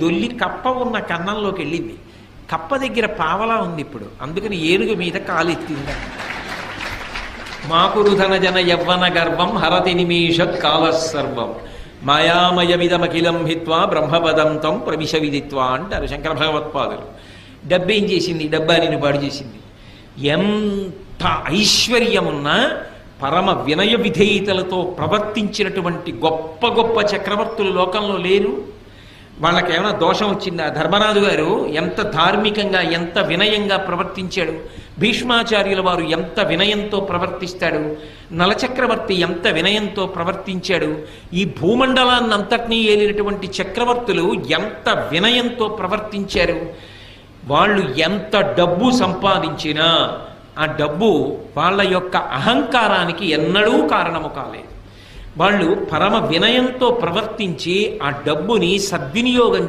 దొల్లి కప్ప ఉన్న కన్నంలోకి వెళ్ళింది. కప్ప దగ్గర పావలా ఉంది ఇప్పుడు, అందుకని ఏనుగు మీద కాలెత్తింది. మాకురుధన జన యవ్వన గర్వం హరతి నిమేష కాల సర్వం మాయామయమిదమఖిలం హిత్వా బ్రహ్మపదం తం ప్రవిశ విదిత్వా అంటారు శంకర భగవత్పాదులు. డబ్బేం చేసింది? డబ్బానిని పాడు చేసింది. ఎంత ఐశ్వర్యమున్నా పరమ వినయ విధేయతలతో ప్రవర్తించినటువంటి గొప్ప గొప్ప చక్రవర్తులు లోకంలో లేరు. వాళ్ళకేమైనా దోషం వచ్చిందా? ధర్మరాజు గారు ఎంత ధార్మికంగా ఎంత వినయంగా ప్రవర్తించాడు. భీష్మాచార్యుల వారు ఎంత వినయంతో ప్రవర్తిస్తాడు. నలచక్రవర్తి ఎంత వినయంతో ప్రవర్తించాడు. ఈ భూమండలాన్నంతటినీ ఏలినటువంటి చక్రవర్తులు ఎంత వినయంతో ప్రవర్తించారు. వాళ్ళు ఎంత డబ్బు సంపాదించినా ఆ డబ్బు వాళ్ళ యొక్క అహంకారానికి ఎన్నడూ కారణము కాలేదు. వాళ్ళు పరమ వినయంతో ప్రవర్తించి ఆ డబ్బుని సద్వినియోగం